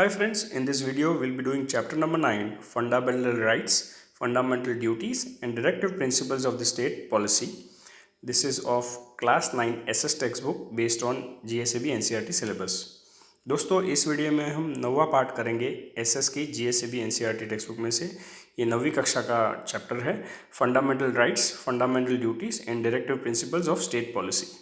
Hi friends, in this video we'll be doing chapter number 9, Fundamental Rights, Fundamental Duties and Directive Principles of the State Policy. This is of class 9 SS textbook based on GSAB NCERT syllabus. दोस्तों इस video में हम नौवा part करेंगे SS की जीएसएबी NCERT text book में से। ये 9वीं कक्षा का चैप्टर है fundamental rights, fundamental duties and directive principles of state policy.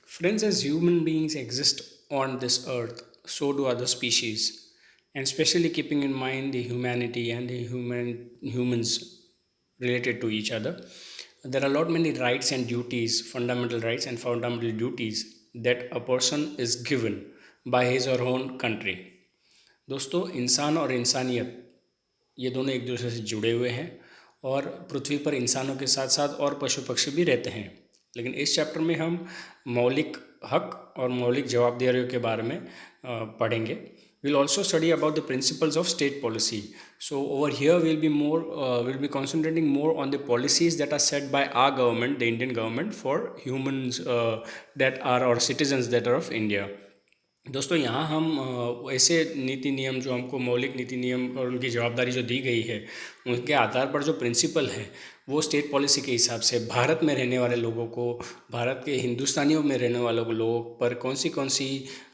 Friends, as human beings exist on this earth, so do other species, and especially keeping in mind the humanity and the humans related to each other, there are a lot many rights and duties, fundamental rights and fundamental duties that a person is given by his or her own country. दोस्तों, इंसान और इंसानियत ये दोनों एक दूसरे से जुड़े हुए हैं और पृथ्वी पर इंसानों के साथ साथ और पशु पक्षी भी रहते हैं। लेकिन इस चैप्टर में हम मौलिक हक और मौलिक जवाबदारियों के बारे में पढ़ेंगे। We'll also study about the principles of state policy. So over here we'll be concentrating more on the policies that are set by our government, the Indian government, for humans that are or citizens that are of India. दोस्तों यहाँ हम ऐसे नीति नियम जो हमको मौलिक नीति नियम और उनकी जवाबदारी जो दी गई है उनके आधार पर जो प्रिंसिपल है वो स्टेट पॉलिसी के हिसाब से भारत में रहने वाले लोगों को, भारत के हिंदुस्तानियों में रहने वालों लोगों पर कौन सी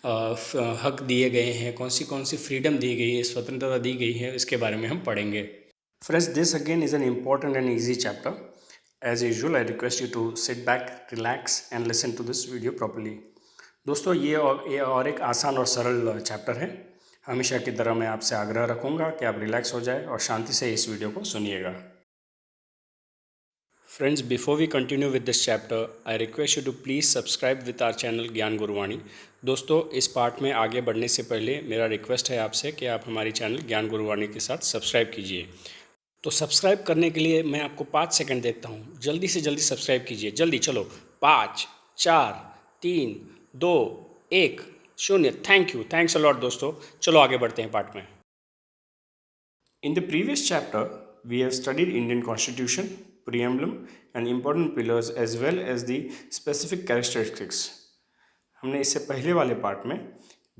हक दिए गए हैं, कौन सी फ्रीडम दी गई है, स्वतंत्रता दी गई है, इसके बारे में हम पढ़ेंगे। Friends, this again is an important and easy chapter. As usual I request you to sit back, relax and listen to this video properly. दोस्तों ये और एक आसान और सरल चैप्टर है। हमेशा की तरह मैं आपसे आग्रह रखूँगा कि आप रिलैक्स हो जाए और शांति से इस वीडियो को सुनिएगा। Friends, before we continue with this chapter I request you to please subscribe with our channel Gyan Guruvani. दोस्तों, इस पार्ट में आगे बढ़ने से पहले मेरा रिक्वेस्ट है आपसे कि आप हमारी चैनल ज्ञान गुरुवाणी के साथ सब्सक्राइब कीजिए। तो सब्सक्राइब करने के लिए मैं आपको 5 सेकंड देता हूँ। जल्दी से जल्दी सब्सक्राइब कीजिए, जल्दी। चलो 5 4 3 2 1 0। Thank you, thanks a lot दोस्तों। चलो आगे बढ़ते हैं पार्ट में। In the previous chapter we have studied Indian constitution, preamble and important pillars as well as the specific characteristics. हमने इससे पहले वाले पार्ट में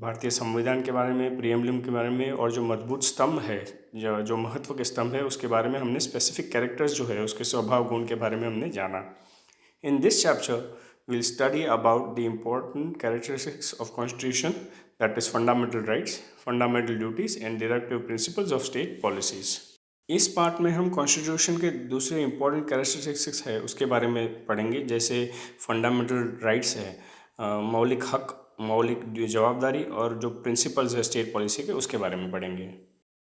भारतीय संविधान के बारे में, प्रीएम्बलम के बारे में और जो मजबूत स्तंभ है, जो महत्व के स्तंभ है उसके बारे में हमने स्पेसिफिक कैरेक्टर्स जो है उसके स्वभाव गुण के बारे में हमने जाना। In this chapter we'll study about the important characteristics of constitution, that is fundamental rights, fundamental duties and directive principles of state policies. इस पार्ट में हम कॉन्स्टिट्यूशन के दूसरे इंपॉर्टेंट कैरेक्टरिस्टिक्स है उसके बारे में पढ़ेंगे, जैसे फंडामेंटल राइट्स है, मौलिक हक, मौलिक जवाबदारी और जो प्रिंसिपल्स है स्टेट पॉलिसी के उसके बारे में पढ़ेंगे।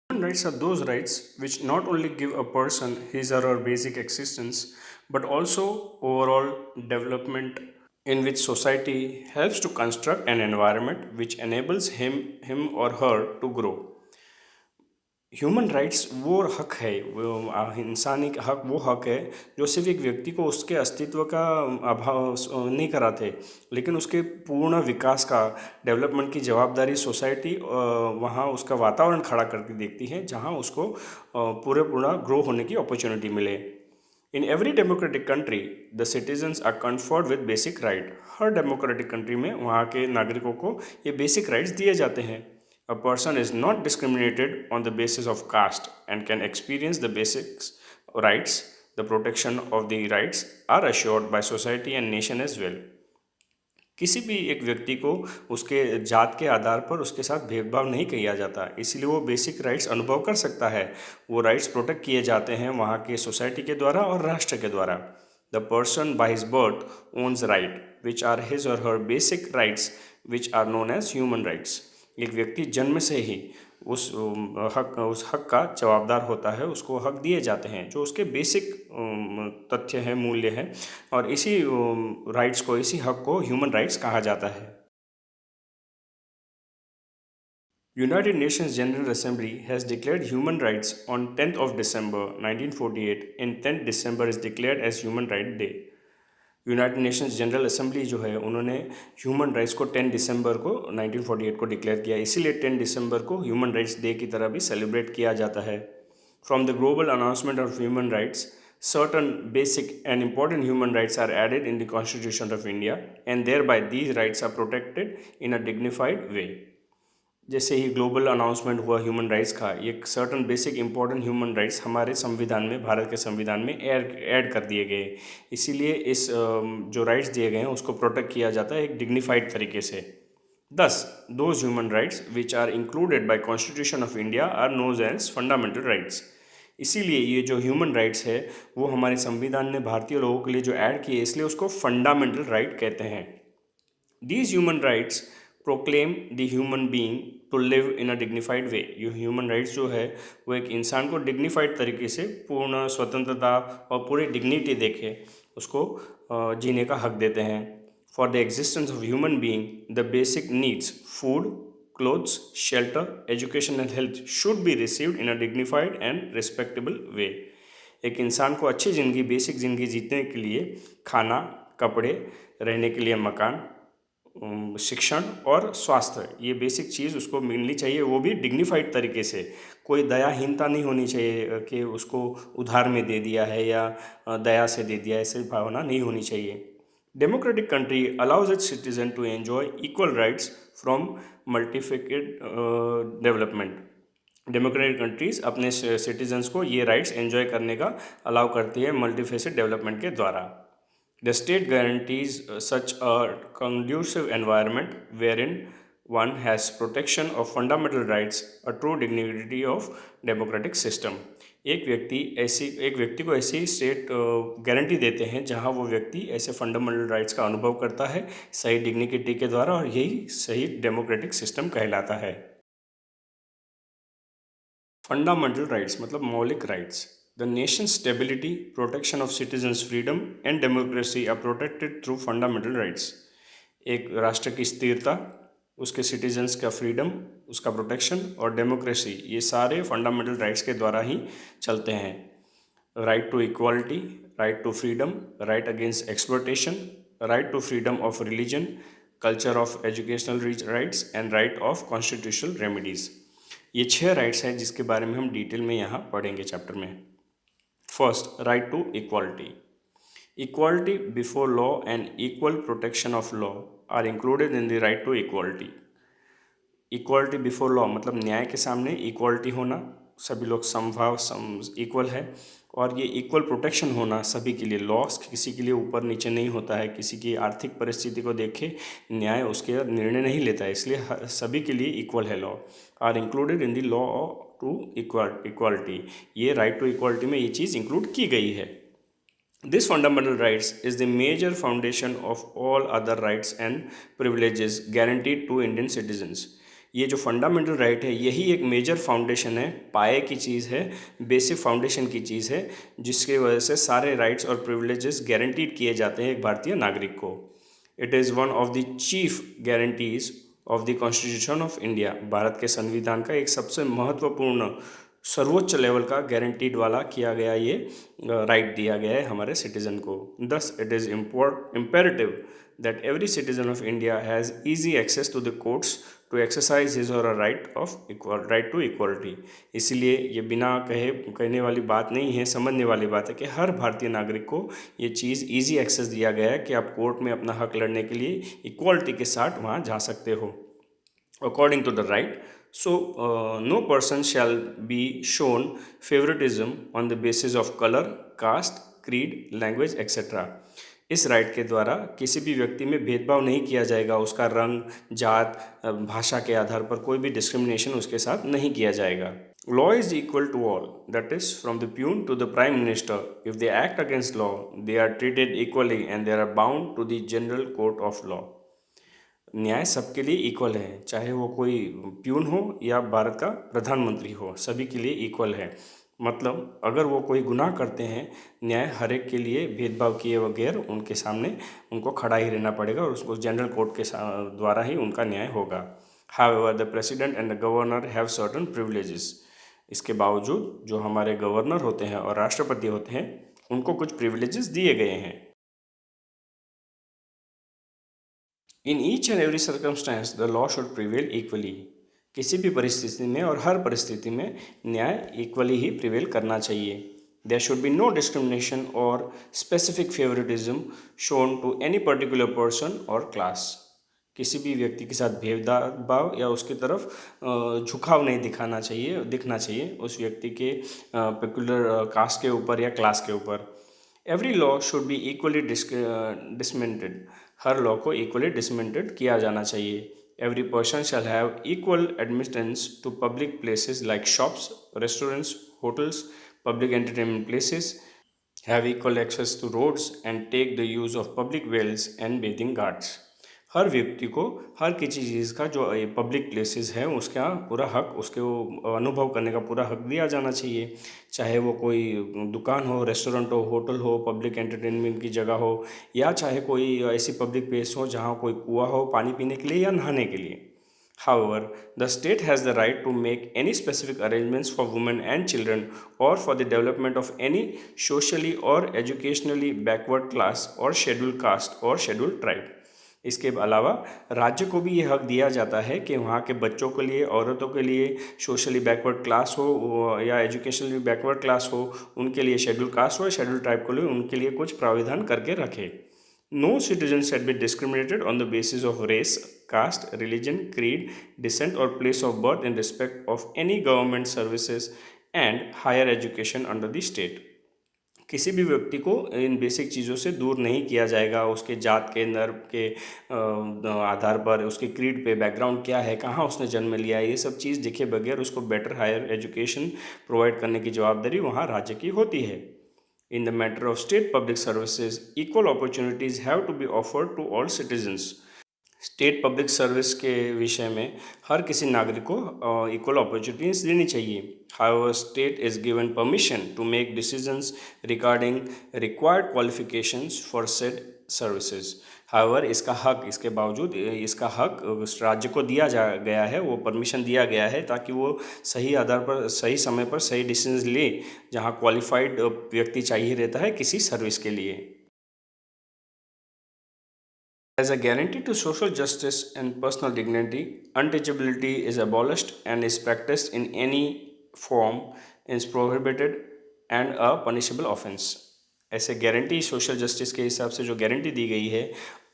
Human rights are those rights which not only give a person his or her basic existence but also overall development, in which society helps to construct an environment which enables him or her to grow. Human rights वो हक है, वो इंसानी हक वो हक है जो सिर्फ एक व्यक्ति को उसके अस्तित्व का अभाव नहीं कराते, लेकिन उसके पूर्ण विकास का, डेवलपमेंट की जवाबदारी सोसाइटी वहाँ उसका वातावरण खड़ा करके देखती है जहाँ उसको पूर्ण ग्रो होने की अपॉर्चुनिटी मिले। In every democratic country the citizens are conferred with basic right. हर डेमोक्रेटिक कंट्री में वहाँ के नागरिकों को ये बेसिक राइट्स दिए जाते हैं। A person is not discriminated on the basis of caste and can experience the basic rights. The protection of the rights are assured by society and nation as well. किसी भी एक व्यक्ति को उसके जात के आधार पर उसके साथ भेदभाव नहीं किया जाता, इसलिए वो बेसिक राइट्स अनुभव कर सकता है। वो राइट्स प्रोटेक्ट किए जाते हैं वहाँ के सोसाइटी के द्वारा और राष्ट्र के द्वारा। The person by his birth owns right which are his और her basic rights which are known as human rights. एक व्यक्ति जन्म से ही उस हक का जवाबदार होता है, उसको हक दिए जाते हैं जो उसके बेसिक तथ्य हैं, मूल्य हैं, और इसी राइट्स को, इसी हक को ह्यूमन राइट्स कहा जाता है। United Nations General Assembly has declared human rights on 10th of December 1948 and 10th December is declared as Human Rights Day. United Nations general assembly जो है उन्होंने ह्यूमन राइट्स को 10 दिसंबर को 1948 को डिक्लेयर किया, इसीलिए 10 दिसंबर को ह्यूमन राइट्स डे की तरह भी सेलिब्रेट किया जाता है। From the global announcement of human rights, certain basic and important human rights are added in the Constitution of India, and thereby these rights are protected in a dignified way. जैसे ही global announcement हुआ human rights का, ये certain basic important human rights हमारे संविधान में, भारत के संविधान में ऐड कर दिए गए, इसीलिए इस जो राइट्स दिए गए हैं उसको प्रोटेक्ट किया जाता है एक डिग्निफाइड तरीके से। Thus, those human rights which are included by Constitution of India are known as fundamental rights. इसीलिए ये जो ह्यूमन राइट्स है वो हमारे संविधान ने भारतीय लोगों के लिए जो ऐड किए, इसलिए उसको फंडामेंटल राइट कहते हैं। These human rights proclaim the human being to live in a dignified way. ये ह्यूमन राइट्स जो है वो एक इंसान को डिग्निफाइड तरीके से, पूर्ण स्वतंत्रता और पूरी डिग्निटी देके उसको जीने का हक देते हैं। For the existence of human being, the basic needs, food, clothes, shelter, education and health should be received in a dignified and respectable way. एक इंसान को अच्छी ज़िंदगी, बेसिक ज़िंदगी जीने के लिए खाना, कपड़े, रहने के लिए मकान, शिक्षण और स्वास्थ्य, ये बेसिक चीज़ उसको मिलनी चाहिए, वो भी डिग्निफाइड तरीके से। कोई दयाहीनता नहीं होनी चाहिए कि उसको उधार में दे दिया है या दया से दे दिया, ऐसी भावना नहीं होनी चाहिए। Democratic country allows its citizen to enjoy equal rights from multifaceted development. Democratic countries अपने सिटीजन्स को ये राइट्स एंजॉय करने का अलाउ करती है मल्टीफेसेड डेवलपमेंट के द्वारा। The state guarantees such a conducive environment where in one has protection of fundamental rights, a true dignity of democratic system. एक व्यक्ति को ऐसी स्टेट गारंटी देते हैं जहां वो व्यक्ति ऐसे फंडामेंटल राइट्स का अनुभव करता है सही डिग्निटी के द्वारा, और यही सही डेमोक्रेटिक सिस्टम कहलाता है। फंडामेंटल राइट्स मतलब मौलिक rights. The nation stability, protection of citizens freedom and democracy are protected through fundamental rights. एक राष्ट्र की स्थिरता, उसके सिटीजन्स का फ्रीडम, उसका प्रोटेक्शन और डेमोक्रेसी, ये सारे फंडामेंटल राइट्स के द्वारा ही चलते हैं। Right to equality, right to freedom, right against exploitation, right to freedom of religion, culture of educational rights and right of constitutional remedies. ये 6 राइट्स हैं जिसके बारे में हम डिटेल में यहाँ पढ़ेंगे चैप्टर में। First, right to equality. Equality before law and equal protection of law are included in the right to equality. Equality before law मतलब न्याय के सामने इक्वालिटी होना, सभी लोग समभाव इक्वल है, और ये इक्वल प्रोटेक्शन होना सभी के लिए। लॉ किसी के लिए ऊपर नीचे नहीं होता है, किसी की आर्थिक परिस्थिति को देखे न्याय उसके निर्णय नहीं लेता है, इसलिए सभी के लिए इक्वल है। Law are included in the law to equality. ये राइट टू इक्वालिटी में ये चीज़ इंक्लूड की गई है। This fundamental rights is the major foundation of all other rights and privileges guaranteed to Indian citizens. ये जो फंडामेंटल राइट है यही एक मेजर फाउंडेशन है, पाए की चीज़ है, बेसिक फाउंडेशन की चीज़ है, जिसकी वजह से सारे राइट्स और प्रिविलेजेस गारंटीड किए जाते हैं एक भारतीय नागरिक को। It is one of the chief guarantees of the constitution of India. Bharat के संविधान का एक सबसे महत्वपूर्ण सर्वोच्च लेवल का गारंटीड वाला किया गया ये राइट दिया गया है हमारे सिटीज़न को। Thus it is imperative that every citizen of India has easy access to the courts to exercise his or right to equality. इसीलिए ये बिना कहने वाली बात नहीं है, समझने वाली बात है कि हर भारतीय नागरिक को ये चीज़ ईजी एक्सेस दिया गया है कि आप कोर्ट में अपना हक लड़ने के लिए इक्वालिटी के साथ वहाँ जा सकते हो। According to the right, so no person shall be shown favoritism on the basis of color, caste, creed, language, etc. इस राइट के द्वारा किसी भी व्यक्ति में भेदभाव नहीं किया जाएगा, उसका रंग, जात, भाषा के आधार पर कोई भी डिस्क्रिमिनेशन उसके साथ नहीं किया जाएगा। Law is equal to all, that is from the peon to the prime minister. If they act against law they are treated equally and they are bound to the general court of law. न्याय सबके लिए equal है, चाहे वो कोई peon हो या भारत का प्रधानमंत्री हो, सभी के लिए इक्वल है। मतलब अगर वो कोई गुनाह करते हैं, न्याय हर एक के लिए भेदभाव किए बगैर उनके सामने उनको खड़ा ही रहना पड़ेगा और उसको जनरल कोर्ट के द्वारा ही उनका न्याय होगा। However the president and the governor have certain privileges. इसके बावजूद जो हमारे गवर्नर होते हैं और राष्ट्रपति होते हैं उनको कुछ प्रिविलेजेस दिए गए हैं। In each and every circumstance the law should prevail equally. किसी भी परिस्थिति में और हर परिस्थिति में न्याय इक्वली ही प्रिवेल करना चाहिए। There should be no discrimination और specific favouritism shown to any particular person और क्लास। किसी भी व्यक्ति के साथ भेदभाव या उसकी तरफ झुकाव नहीं दिखना चाहिए उस व्यक्ति के पर्टिकुलर कास्ट के ऊपर या क्लास के ऊपर। Every law should be equally dismantled. हर लॉ को इक्वली डिसमेंटेड किया जाना चाहिए। Every person shall have equal admittance to public places like shops, restaurants, hotels, public entertainment places, have equal access to roads and take the use of public wells and bathing ghats। हर व्यक्ति को हर किसी चीज़ का जो public places है उसका पूरा हक, उसके वो अनुभव करने का पूरा हक दिया जाना चाहिए। चाहे वो कोई दुकान हो, रेस्टोरेंट हो, होटल हो, पब्लिक एंटरटेनमेंट की जगह हो, या चाहे कोई ऐसी पब्लिक प्लेस हो जहाँ कोई कुआं हो पानी पीने के लिए या नहाने के लिए। However, the state has the right to make any specific arrangements for women and children or for the development of any socially or educationally backward class or scheduled caste or scheduled tribe। इसके अलावा राज्य को भी ये हक दिया जाता है कि वहाँ के बच्चों के लिए, औरतों के लिए, सोशली बैकवर्ड क्लास हो या एजुकेशनली बैकवर्ड क्लास हो, उनके लिए शेड्यूल कास्ट हो या शेड्यूल ट्राइब के लिए उनके लिए कुछ प्राविधान करके रखे। No citizen shall be discriminated on the basis of race, caste, religion, creed, descent or place of birth in respect of any government services and higher education under the state। किसी भी व्यक्ति को इन बेसिक चीज़ों से दूर नहीं किया जाएगा। उसके जात के, नर्म के आधार पर, उसके क्रीड पे, बैकग्राउंड क्या है, कहाँ उसने जन्म लिया है, ये सब चीज़ देखे बगैर उसको बेटर हायर एजुकेशन प्रोवाइड करने की जवाबदारी वहाँ राज्य की होती है। In the matter of state public services, equal opportunities have to be offered to all citizens। State public service के विषय में हर किसी नागरिक को इक्वल अपॉर्चुनिटीज देनी चाहिए। However state is given permission to make decisions regarding required qualifications for said services. However इसका हक, इसके बावजूद इसका हक राज्य को दिया गया है, वो परमिशन दिया गया है ताकि वो सही आधार पर, सही समय पर सही डिसीजंस ले जहाँ क्वालिफाइड व्यक्ति चाहिए रहता है किसी सर्विस के लिए। As a guarantee to social justice and personal dignity, untouchability is abolished and is practiced in any form is prohibited and a punishable offense। ऐसे गारंटी सोशल जस्टिस के हिसाब से जो गारंटी दी गई है,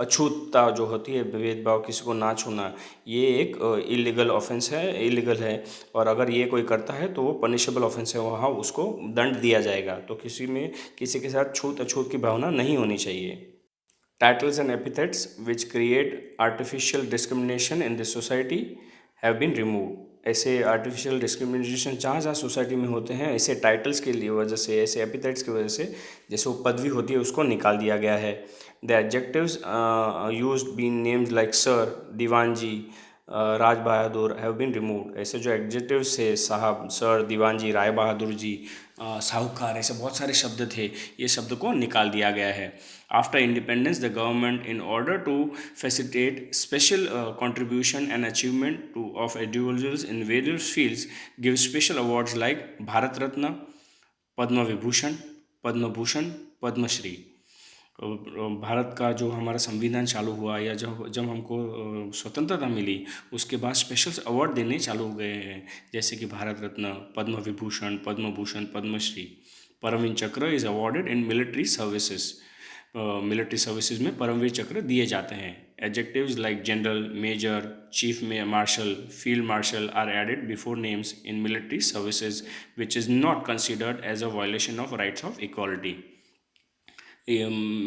अछूतता जो होती है, भेदभाव, किसी को ना छूना, ये एक इलीगल ऑफेंस है, इलीगल है। और अगर ये कोई करता है तो वो पनिशेबल ऑफेंस है, वहाँ उसको दंड दिया जाएगा। तो किसी में किसी के साथ छूत अछूत की भावना नहीं होनी चाहिए। Titles and epithets which create artificial discrimination in this society have been removed। ऐसे आर्टिफिशियल डिस्क्रिमिनेशन जहाँ जहाँ सोसाइटी में होते हैं, ऐसे टाइटल्स के लिए वजह से, ऐसे एपिथेट्स की वजह से, जैसे वो पदवी होती है उसको निकाल दिया गया है। The adjectives used been names like sir, Dewan ji, Raj Bahadur have been removed. ऐसे जो एडजेक्टिव्स है, साहब, सर, दीवान जी, राय बहादुर जी, साहूकार, ऐसे बहुत सारे शब्द थे, ये शब्द को निकाल दिया गया है। After independence the government in order to facilitate special contribution and achievement to of individuals in various fields give special awards like Bharat Ratna, Padma Vibhushan, Padma Bhushan, Padmashri. Bharat का जो हमारा संविधान चालू हुआ या जब जब हमको स्वतंत्रता मिली उसके बाद स्पेशल अवार्ड देने चालू हो गए हैं, जैसे कि Bharat Ratna, Padma Vibhushan, Padma Bhushan, Padmashri. Paramvir Chakra is awarded in military services. Military services में परमवीर चक्र दिए जाते हैं। Adjectives like general, major, chief marshal, field marshal are added before names in military services which is not considered as a violation of rights of equality.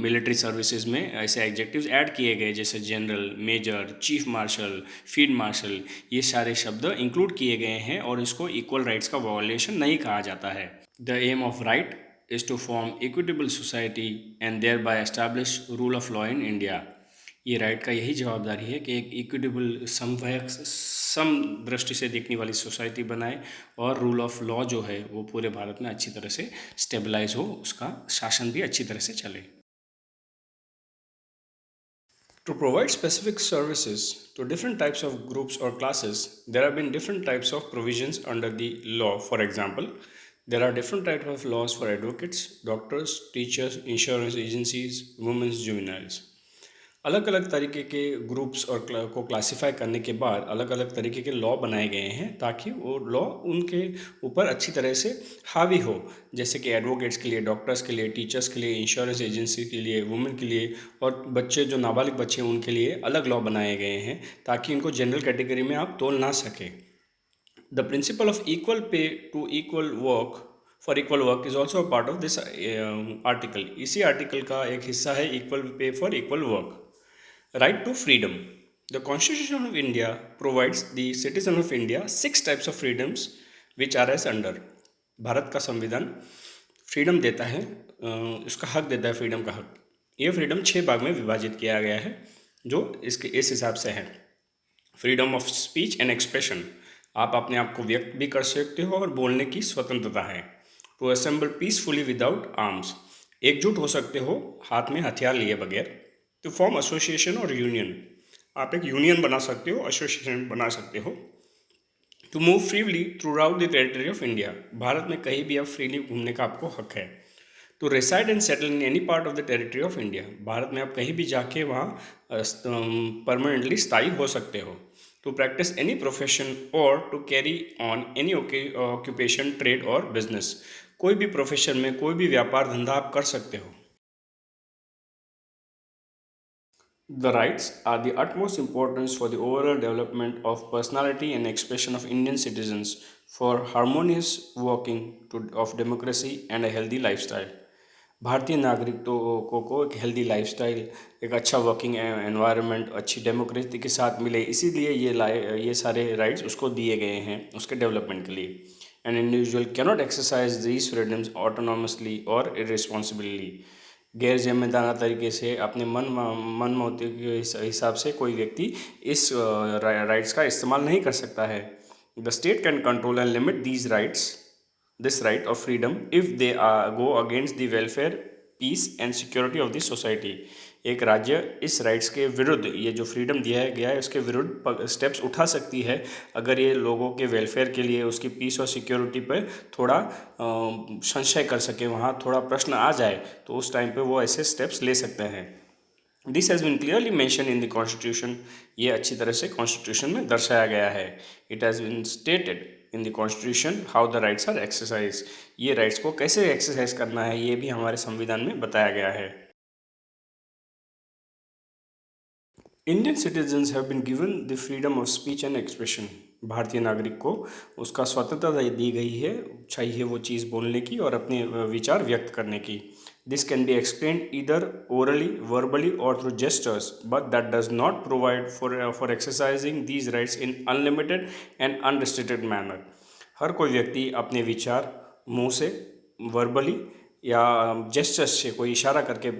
Military services में ऐसे adjectives add किए गए जैसे general, major, chief marshal, field marshal, ये सारे शब्द include किए गए हैं और इसको इक्वल राइट्स का वायलेशन नहीं कहा जाता है। The aim of right is to form equitable society and thereby establish rule of law in India. ये राइट का यही जवाबदारी है कि एक इक्विटेबल, समवयस्क, सम दृष्टि से देखने वाली सोसाइटी बनाए और रूल ऑफ लॉ जो है वो पूरे भारत में अच्छी तरह से स्टेबलाइज हो, उसका शासन भी अच्छी तरह से चले। To provide specific services to different types of groups or classes, there have been different types of provisions under the law। For example, there are different types of laws for advocates, doctors, teachers, insurance agencies, women's juveniles। अलग अलग तरीके के groups और को classify करने के बाद अलग अलग तरीके के लॉ बनाए गए हैं ताकि वो लॉ उनके ऊपर अच्छी तरह से हावी हो। जैसे कि एडवोकेट्स के लिए, डॉक्टर्स के लिए, टीचर्स के लिए, इंश्योरेंस एजेंसी के लिए, वुमेन के लिए, और बच्चे जो नाबालिग बच्चे हैं उनके लिए अलग लॉ बनाए गए हैं ताकि इनको जनरल कैटेगरी में आप तोल ना सकें। The principle of equal pay to equal work for equal work is also a part of this article. इसी आर्टिकल का एक हिस्सा है equal pay for equal work. Right to freedom. The Constitution of India provides the citizen of India 6 types of freedoms which are as under. Bharat का संविधान freedom देता है, उसका हक देता है, फ्रीडम का हक। ये फ्रीडम 6 भाग में विभाजित किया गया है जो इसके इस हिसाब से है। Freedom of speech and expression, आप अपने आप को व्यक्त भी कर सकते हो और बोलने की स्वतंत्रता है। To assemble peacefully without arms, एकजुट हो सकते हो हाथ में हथियार लिए बगैर। टू फॉर्म एसोसिएशन और यूनियन, आप एक यूनियन बना सकते हो, एसोसिएशन बना सकते हो। To move freely throughout the territory of India, Bharat में कहीं भी आप फ्रीली घूमने का आपको हक है। To reside and settle in any part of the territory of India, Bharat में आप कहीं भी जाके वहाँ परमानेंटली स्थायी हो सकते हो। To practise any profession or to carry on any occupation, trade or business, कोई भी प्रोफेशन में कोई भी व्यापार धंधा आप कर सकते हो। The rights are the utmost importance for the overall development of personality and expression of Indian citizens for harmonious working of democracy and a healthy lifestyle. भारतीय नागरिकों को एक हेल्दी लाइफस्टाइल, एक अच्छा वर्किंग एनवायरनमेंट, अच्छी डेमोक्रेसी के साथ मिले, इसीलिए ये सारे राइट्स उसको दिए गए हैं उसके डेवलपमेंट के लिए। An individual cannot exercise these freedoms autonomously और इरेस्पॉन्सिबली, गैर जिम्मेदाराना तरीके से अपने मन मौती के हिसाब से कोई व्यक्ति इस राइट्स का इस्तेमाल नहीं कर सकता है। The state can control and limit these rights, this right of freedom if they go against the welfare, peace and security of the society. एक राज्य इस राइट्स के विरुद्ध, ये जो फ्रीडम दिया गया है उसके विरुद्ध स्टेप्स उठा सकती है अगर ये लोगों के वेलफेयर के लिए, उसकी पीस और सिक्योरिटी पर थोड़ा संशय कर सके, वहाँ थोड़ा प्रश्न आ जाए तो उस टाइम पे वो ऐसे स्टेप्स ले सकते हैं। This has been clearly mention in the constitution, ये अच्छी तरह से कॉन्स्टिट्यूशन में दर्शाया गया है। It has been stated in the constitution how the rights are exercise, ये राइट्स को कैसे एक्सरसाइज करना है ये भी हमारे संविधान में बताया गया है। Indian citizens have been given the freedom of speech and expression, भारतीय नागरिक को उसका स्वतंत्रता दी गई है, चाहिए वो चीज़ बोलने की और अपने विचार व्यक्त करने की। This can be explained either orally, verbally और through gestures, but that does not provide for exercising these rights in unlimited and unrestricted manner. हर कोई व्यक्ति अपने विचार मुंह से, वर्बली या जेस्चर्स से कोई इशारा करके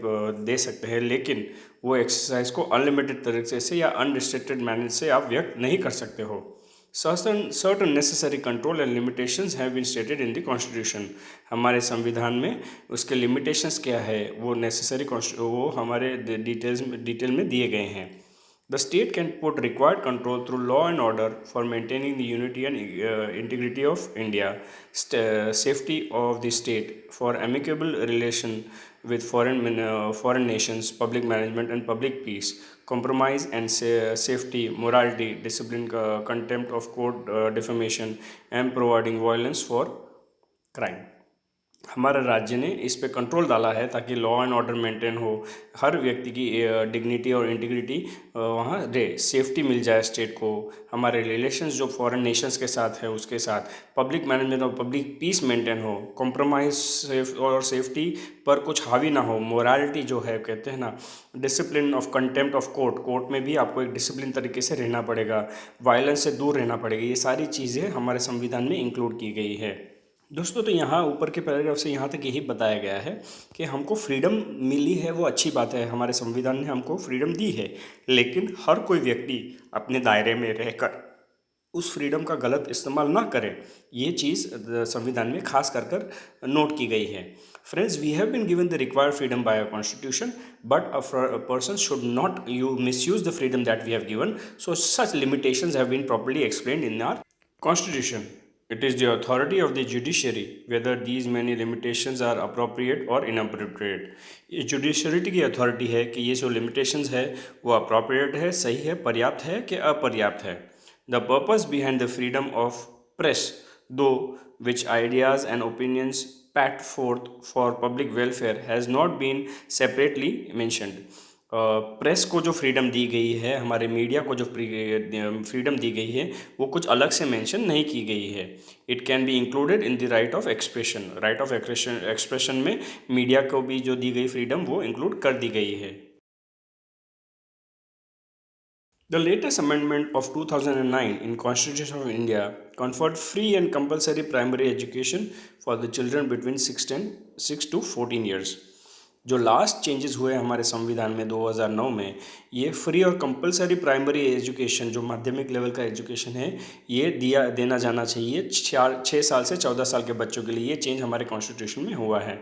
दे सकते हैं, लेकिन वो एक्सरसाइज को अनलिमिटेड तरीके से या अनरिस्ट्रिक्टेड मैनर से आप व्यक्त नहीं कर सकते हो। Certain necessary control and limitations have been stated in the constitution, हमारे संविधान में उसके limitations क्या है वो necessary वो हमारे डिटेल में दिए गए हैं। The state can put required control through law and order for maintaining the unity and integrity of India, safety of the state, for amicable relation with foreign nations, public management and public peace, compromise and safety, morality, discipline, contempt of court, defamation, and providing violence for crime. हमारे राज्य ने इस पे control डाला है ताकि law and order maintain हो, हर व्यक्ति की डिग्निटी और इंटीग्रिटी वहाँ रहे, सेफ्टी मिल जाए स्टेट को, हमारे रिलेशंस जो फॉरेन नेशंस के साथ है उसके साथ, पब्लिक मैनेजमेंट और पब्लिक पीस मेंटेन हो, कॉम्प्रोमाइज़ और सेफ्टी पर कुछ हावी ना हो, मोरालिटी जो है कहते हैं ना, discipline of contempt of court में भी आपको एक डिसिप्लिन तरीके से रहना पड़ेगा, वायलेंस से दूर रहना पड़ेगा, ये सारी चीज़ें हमारे संविधान में इंक्लूड की गई है। दोस्तों, तो यहाँ ऊपर के पैराग्राफ से यहाँ तक यही बताया गया है कि हमको फ्रीडम मिली है, वो अच्छी बात है, हमारे संविधान ने हमको फ्रीडम दी है, लेकिन हर कोई व्यक्ति अपने दायरे में रहकर उस फ्रीडम का गलत इस्तेमाल ना करे, ये चीज़ संविधान में खास कर नोट की गई है। Friends, we have been given the required freedom by a constitution, but a person should not misuse the freedom that we have given, so such limitations have been properly explained in our constitution. It is the authority of the judiciary whether these many limitations are appropriate or inappropriate. ये judiciary की authority है कि ये जो limitations है वो appropriate है, सही है, पर्याप्त है कि अपर्याप्त है. The purpose behind the freedom of press, though which ideas and opinions packed forth for public welfare has not been separately mentioned. Press को जो फ्रीडम दी गई है, हमारे मीडिया को जो फ्रीडम दी गई है, वो कुछ अलग से मेंशन नहीं की गई है. It can be included in the right of expression. Right of expression में मीडिया को भी जो दी गई फ्रीडम वो इंक्लूड कर दी गई है. The latest amendment of 2009 in Constitution of India conferred free and compulsory primary education for the children between 6 to 14 years. जो लास्ट चेंजेस हुए हमारे संविधान में 2009 में, ये फ्री और कंपलसरी प्राइमरी एजुकेशन जो माध्यमिक लेवल का एजुकेशन है ये देना जाना चाहिए 6 साल से 14 साल के बच्चों के लिए. ये चेंज हमारे कॉन्स्टिट्यूशन में हुआ है.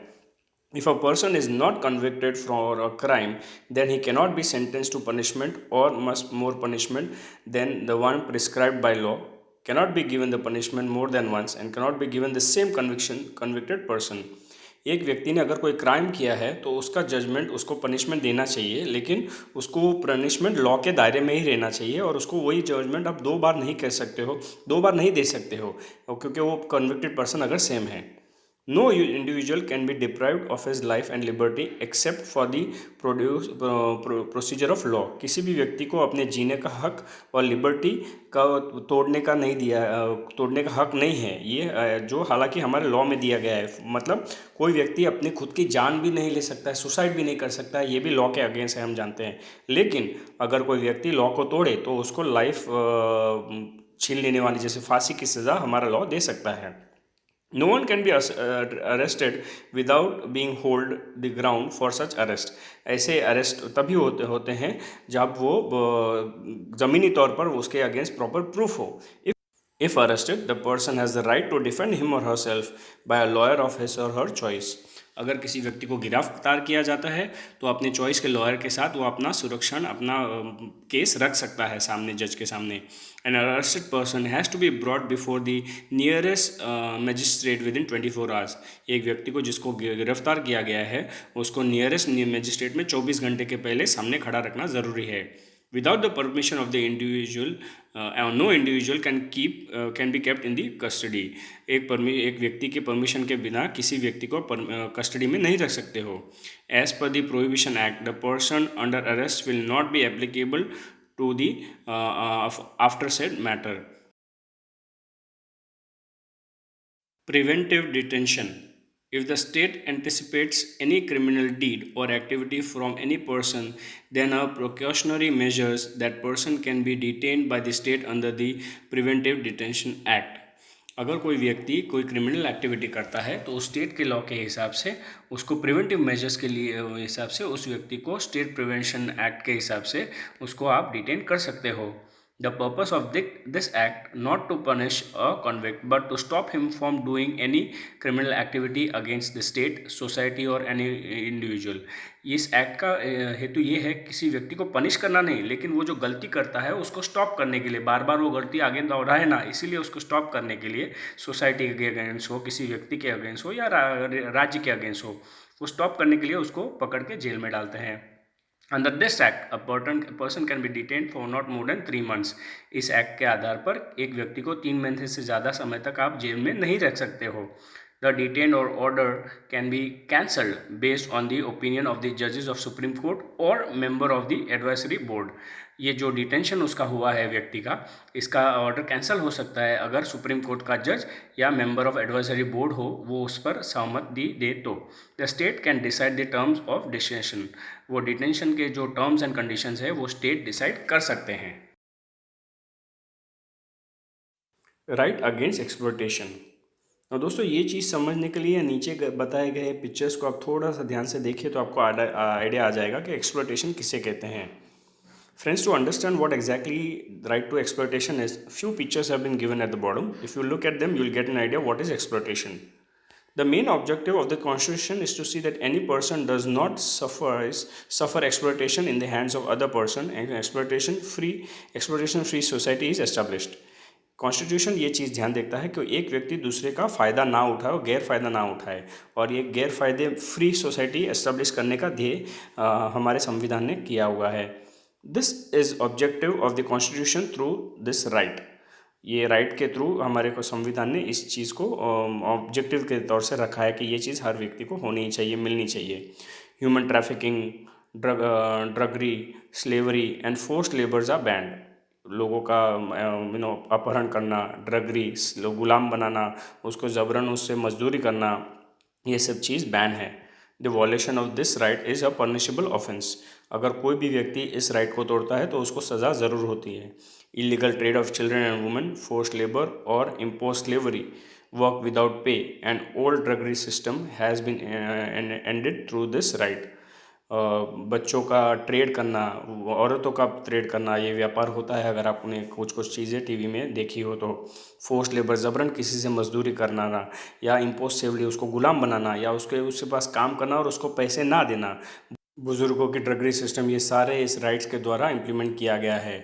If a person is not convicted for a crime, then he cannot be sentenced to punishment or much more punishment than the one prescribed by law, cannot be given the punishment more than once, and cannot be given the same convicted person. एक व्यक्ति ने अगर कोई crime किया है तो उसका judgement, उसको पनिशमेंट देना चाहिए, लेकिन उसको पनिशमेंट लॉ के दायरे में ही रहना चाहिए और उसको वही जजमेंट आप 2 बार नहीं कर सकते हो, 2 बार नहीं दे सकते हो, क्योंकि वो कन्विक्टेड पर्सन अगर सेम है. No individual can be deprived of his life and liberty except for the procedure of law. किसी भी व्यक्ति को अपने जीने का हक और लिबर्टी का तोड़ने का हक नहीं है. ये जो हालांकि हमारे लॉ में दिया गया है, मतलब कोई व्यक्ति अपनी खुद की जान भी नहीं ले सकता है, सुसाइड भी नहीं कर सकता है, ये भी लॉ के अगेंस्ट है, हम जानते हैं. लेकिन अगर कोई व्यक्ति लॉ को तोड़े तो उसको लाइफ छीन लेने वाली जैसे फांसी की सज़ा हमारा लॉ दे सकता है. No one can be arrested without being hold the ground for such arrest. ऐसे अरेस्ट तभी होते हैं जब वो ज़मीनी तौर पर उसके अगेंस्ट प्रॉपर प्रूफ हो. If arrested, the person has the right to defend him or herself by a lawyer of his or her choice. अगर किसी व्यक्ति को गिरफ्तार किया जाता है तो अपने चॉइस के लॉयर के साथ वो अपना सुरक्षण, अपना केस रख सकता है सामने जज के सामने. An arrested person has to be brought before the nearest magistrate within 24 hours. एक व्यक्ति को जिसको गिरफ्तार किया गया है उसको नियरेस्ट मैजिस्ट्रेट में 24 घंटे के पहले सामने खड़ा रखना ज़रूरी है. Without the permission of the individual, no individual can be kept in the custody. एक व्यक्ति के परमिशन के बिना किसी व्यक्ति को कस्टडी में नहीं रख सकते हो. As per the Prohibition Act, the person under arrest will not be applicable to the aforesaid matter. Preventive detention. If the state anticipates any criminal deed or activity from any person, then a precautionary measures that person can be detained by the state under the Preventive Detention Act. अगर कोई व्यक्ति कोई criminal activity करता है तो state के law के हिसाब से उसको प्रिवेंटिव मेजर्स के लिए हिसाब से उस व्यक्ति को स्टेट प्रिवेंशन एक्ट के हिसाब से उसको आप डिटेन कर सकते हो. The purpose of this act not to punish a convict but to stop him from doing any criminal activity against the state, society or any individual. इस एक्ट का हेतु ये है किसी व्यक्ति को पनिश करना नहीं, लेकिन वो जो गलती करता है उसको स्टॉप करने के लिए, बार बार वो गलती आगे दोहराए ना, इसीलिए उसको स्टॉप करने के लिए सोसाइटी के अगेंस्ट हो, किसी व्यक्ति के अगेंस्ट हो या राज्य के अगेंस्ट हो, वो स्टॉप करने के लिए उसको पकड़ के जेल में डालते हैं. Under this act, a person can be detained for not more than 3 months. इस एक्ट के आधार पर एक व्यक्ति को 3 महीने से ज़्यादा समय तक आप जेल में नहीं रख सकते हो. The detained or order can be cancelled based on the opinion of the judges of Supreme Court or member of the advisory board. ये जो डिटेंशन उसका हुआ है व्यक्ति का, इसका ऑर्डर कैंसिल हो सकता है अगर सुप्रीम कोर्ट का जज या मेंबर ऑफ एडवाइजरी बोर्ड हो वो उस पर सहमति दे तो. The state can decide the terms of detention. वो डिटेंशन के जो टर्म्स एंड कंडीशंस है वो स्टेट डिसाइड कर सकते हैं. Right against exploitation. और दोस्तों ये चीज़ समझने के लिए नीचे बताए गए पिक्चर्स को आप थोड़ा सा ध्यान से देखिए तो आपको आइडिया आ जाएगा कि एक्सप्लॉयटेशन किसे कहते हैं. Friends, to understand what exactly the right to exploitation is, few pictures have been given at the bottom. If you look at them, you will get an idea what is exploitation. The main objective of the Constitution is to see that any person does not suffer exploitation in the hands of other person, and exploitation free society is established. Constitution ये चीज़ ध्यान देखता है कि एक व्यक्ति दूसरे का फ़ायदा ना उठाए और गैर फ़ायदा ना उठाए, और ये गैर फ़ायदे फ्री सोसाइटी एस्टेब्लिश करने का ध्येय हमारे संविधान ने किया हुआ है। This is objective of the constitution through this right. ये राइट के थ्रू हमारे को संविधान ने इस चीज़ को ऑब्जेक्टिव के तौर से रखा है कि ये चीज़ हर व्यक्ति को होनी ही चाहिए, मिलनी चाहिए। Human trafficking, drudgery, slavery and forced labours are banned. लोगों का अपहरण करना, ड्रगरी, गुलाम बनाना, उसको ज़बरन उससे मजदूरी करना, ये सब चीज़ बैन है। The वॉलेशन of this right is a punishable offence. अगर कोई भी व्यक्ति इस राइट को तोड़ता है तो उसको सज़ा ज़रूर होती है। Illegal trade of children and women, forced labour और impose slavery, work without pay and old drudgery system has been ended through this right. बच्चों का ट्रेड करना, औरतों का ट्रेड करना, ये व्यापार होता है। अगर आपने कुछ कुछ चीज़ें टीवी में देखी हो तो, फोर्स्ड लेबर, ज़बरन किसी से मजदूरी करना, या इम्पोज सेवली, उसको गुलाम बनाना, या उसके पास काम करना और उसको पैसे ना देना, बुजुर्गों की ड्रगरी सिस्टम, ये सारे इस राइट्स के द्वारा इम्प्लीमेंट किया गया है।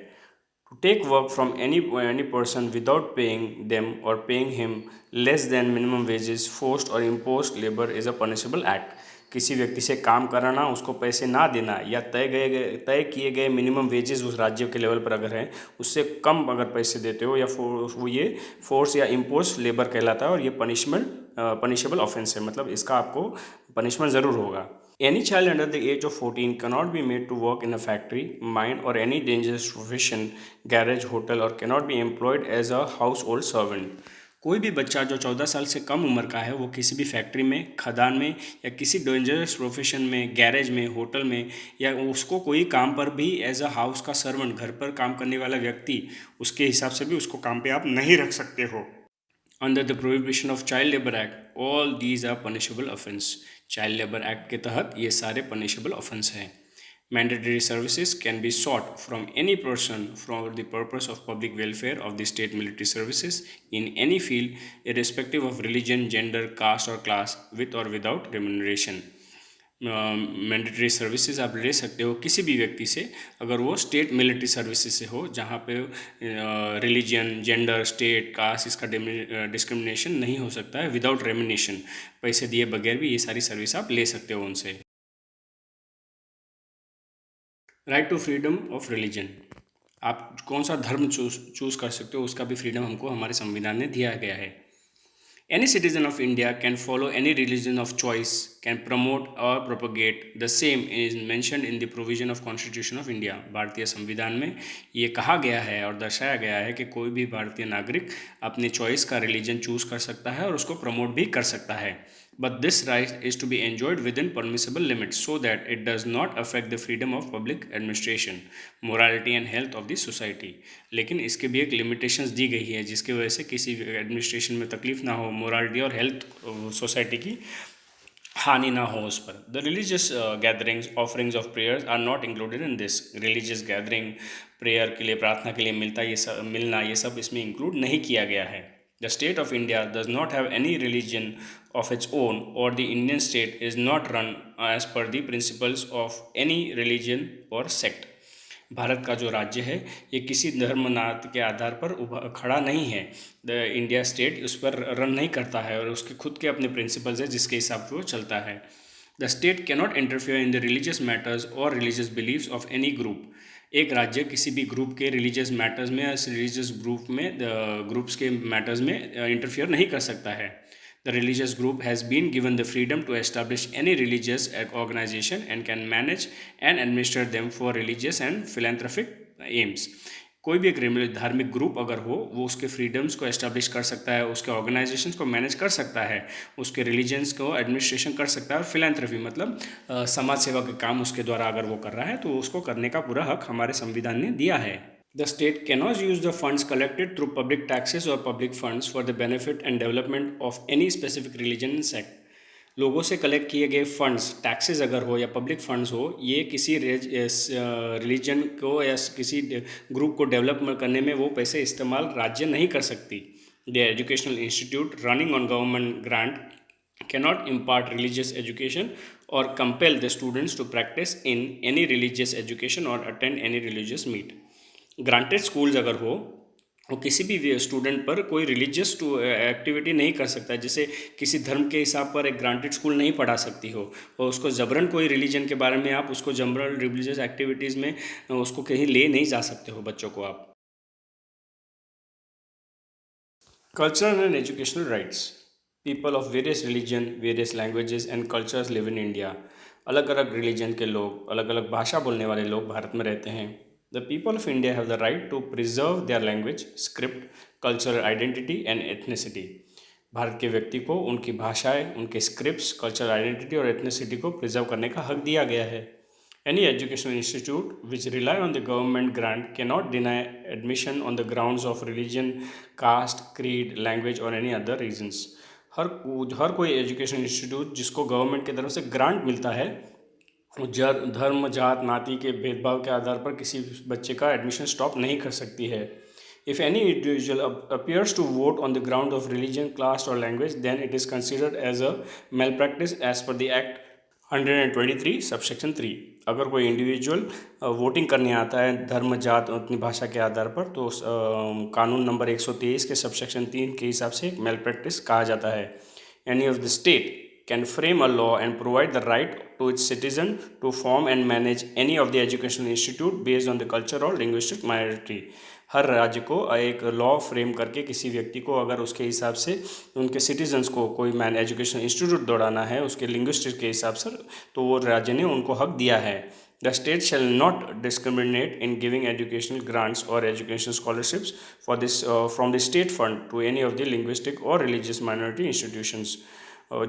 To take work from any person without paying them और paying him less than minimum wages, forced और imposed labour is a punishable act. किसी व्यक्ति से काम कराना, उसको पैसे ना देना, या तय किए गए मिनिमम वेजेस उस राज्य के लेवल पर अगर है उससे कम अगर पैसे देते हो, या वो ये फोर्स या इम्पोज लेबर कहलाता है, और ये पनिशेबल ऑफेंस है। मतलब इसका आपको पनिशमेंट ज़रूर होगा। Any child under the age of 14 cannot be made to work in a factory, mine or any dangerous profession, garage, hotel, or cannot be employed as a household servant. कोई भी बच्चा जो 14 साल से कम उम्र का है वो किसी भी फैक्ट्री में, खदान में, या किसी डेंजरस प्रोफेशन में, गैरेज में, होटल में, या उसको कोई काम पर भी एज अ हाउस का सर्वेंट, घर पर काम करने वाला व्यक्ति, उसके हिसाब से भी उसको काम पे आप नहीं रख सकते हो। Under the prohibition of child labour act all these are punishable offence. Child labour act के तहत ये सारे पनिशेबल ऑफेंस हैं। Mandatory services can be sought from any person for the purpose of public welfare of the state military services in any field irrespective of religion, gender, caste or class, with or without remuneration. Mandatory services आप ले सकते हो किसी भी व्यक्ति से अगर वो स्टेट मिलिट्री सर्विसेज से हो, जहाँ पे रिलीजन, जेंडर, स्टेट, कास्ट इसका डिस्क्रिमिनेशन नहीं हो सकता है, विदाउट रेम्यूनरेशन, पैसे दिए बगैर भी ये सारी सर्विस आप ले सकते हो उनसे। Right to freedom of religion, आप कौन सा धर्म चूज़ कर सकते हो उसका भी फ्रीडम हमको हमारे संविधान ने दिया गया है। Any citizen of India can follow any religion of choice, can promote or propagate the same is mentioned in the provision of Constitution of India। भारतीय संविधान में ये कहा गया है और दर्शाया गया है कि कोई भी भारतीय नागरिक अपने चॉइस का रिलीजन चूज़ कर सकता है और उसको प्रमोट भी कर सकता है। But this right is to be enjoyed within permissible limits so that it does not affect the freedom of public administration, morality and health of the society। लेकिन इसके भी एक लिमिटेशंस दी गई है जिसकी वजह से किसी एडमिनिस्ट्रेशन में तकलीफ ना हो, मोरालिटी और हेल्थ सोसाइटी की हानि ना हो उस पर। The religious gatherings, offerings of prayers are not included in this. Religious gathering, prayer के लिए, प्रार्थना के लिए मिलना ये सब इसमें इंक्लूड नहीं किया गया है। The state of India does not have any religion of its own, or the Indian state is not run as per the principles of any religion or sect। Bharat का जो राज्य है ये किसी धर्मनाथ के आधार पर खड़ा नहीं है। द इंडिया स्टेट उस पर रन नहीं करता है और उसके खुद के अपने प्रिंसिपल्स है जिसके हिसाब से वो चलता है। The state cannot interfere in the religious matters और religious believes of any group. एक राज्य किसी भी ग्रुप के रिलीजियस मैटर्स में या रिलीजियस ग्रुप्स के मैटर्स में इंटरफेयर नहीं कर सकता है। The religious group has been given the freedom to establish any religious organization and can manage and administer them for religious and philanthropic aims। कोई भी एक धार्मिक ग्रुप अगर हो वो उसके फ्रीडम्स को एस्टेब्लिश कर सकता है, उसके ऑर्गेनाइजेशंस को मैनेज कर सकता है, उसके रिलीजन्स को एडमिनिस्ट्रेशन कर सकता है, और फिलैंथ्रफी मतलब समाज सेवा के काम उसके द्वारा अगर वो कर रहा है तो उसको करने का पूरा हक हमारे संविधान ने दिया है। The state cannot use the funds collected through public taxes or public funds for the benefit and development of any specific religion and sect। लोगों से कलेक्ट किए गए फंड्स, टैक्सेस अगर हो या पब्लिक फंड्स हो, ये किसी रिलीजन को या किसी ग्रुप को डेवलप करने में वो पैसे इस्तेमाल राज्य नहीं कर सकती। The educational institute running on government grant cannot impart religious education or compel the students to practice in any religious education or attend any religious meet। Granted schools अगर हो वो किसी भी स्टूडेंट पर कोई रिलीजियस एक्टिविटी नहीं कर सकता, जैसे किसी धर्म के हिसाब पर एक ग्रांटेड स्कूल नहीं पढ़ा सकती हो, और उसको जबरन कोई रिलीजन के बारे में आप उसको जबरन रिलीजियस एक्टिविटीज़ में उसको कहीं ले नहीं जा सकते हो बच्चों को आप। Cultural and educational rights. People of various religion, various languages and cultures live in India. अलग अलग रिलीजन के लोग, अलग अलग भाषा बोलने वाले लोग भारत में रहते हैं। The people of India have the right to preserve their language, script, cultural identity and ethnicity. Bharat के व्यक्ति को उनकी भाषाएं, उनके स्क्रिप्ट्स, कल्चरल आइडेंटिटी और एथनिसिटी को प्रिजर्व करने का हक दिया गया है। Any educational institute which rely on the government grant cannot deny admission on the grounds of religion, caste, creed, language or any other reasons. हर कोई एजुकेशन इंस्टीट्यूट जिसको गवर्नमेंट की तरफ से ग्रांट मिलता है, वो धर्म, जात, नाती के भेदभाव के आधार पर किसी बच्चे का एडमिशन स्टॉप नहीं कर सकती है। If any individual appears to vote on the ground of religion, caste or language, then it is considered as a malpractice as per the Act 123 subsection 3। अगर कोई इंडिविजुअल वोटिंग करने आता है धर्म, जात, अपनी भाषा के आधार पर, तो कानून नंबर 123 के सबसेक्शन 3 के हिसाब से मेल प्रैक्टिस कहा जाता है। Any of the state can frame a law and provide the right to its citizen to form and manage any of the educational institute based on the culture or linguistic minority। हर राज्य को एक law frame करके किसी व्यक्ति को अगर उसके हिसाब से उनके सिटीजन्स को कोई एजुकेशन इंस्टीट्यूट दौड़ाना है उसके लिंग्विस्टिक के हिसाब से, तो वो राज्य ने उनको हक दिया है। The state shall not discriminate in giving educational grants or educational scholarships for this from the state fund to any of the linguistic or religious minority institutions।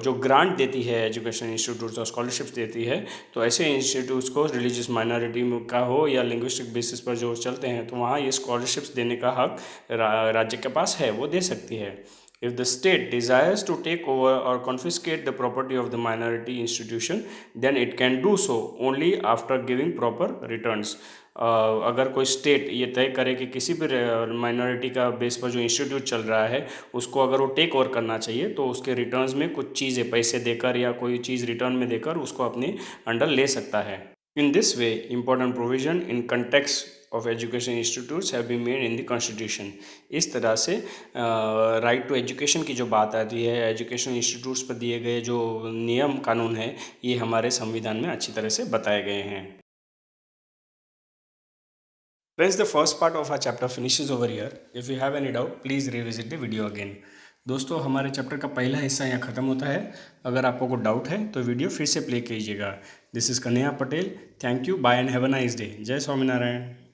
जो ग्रांट देती है एजुकेशन इंस्टीट्यूट्स और स्कॉलरशिप्स देती है, तो ऐसे institutes को religious minority का हो या लिंग्विस्टिक बेसिस पर जो चलते हैं, तो वहाँ ये स्कॉलरशिप्स देने का हक राज्य के पास है, वो दे सकती है। If the state desires to take over or confiscate the property of the minority institution, then it can do so only after giving proper returns। अगर कोई स्टेट ये तय करे कि किसी भी माइनॉरिटी का बेस पर जो इंस्टीट्यूट चल रहा है उसको अगर वो टेक ओवर करना चाहिए, तो उसके रिटर्न्स में कुछ चीज़ें पैसे देकर या कोई चीज़ रिटर्न में देकर उसको अपने अंडर ले सकता है। In this way important provision in context of education institutes have been made in the constitution। इस तरह से राइट टू एजुकेशन की जो बात आती है, एजुकेशन इंस्टीट्यूट्स पर दिए गए जो नियम कानून है, ये हमारे संविधान में अच्छी तरह से बताए गए हैं। Friends, the first part of our chapter finishes over here. If you have any doubt, please revisit the video again। दोस्तों, हमारे चैप्टर का पहला हिस्सा यहाँ ख़त्म होता है। अगर आपको कोई डाउट है तो वीडियो फिर से प्ले कीजिएगा। This is Kanhaiya Patel. Thank you, bye and have a nice day. जय स्वामीनारायण।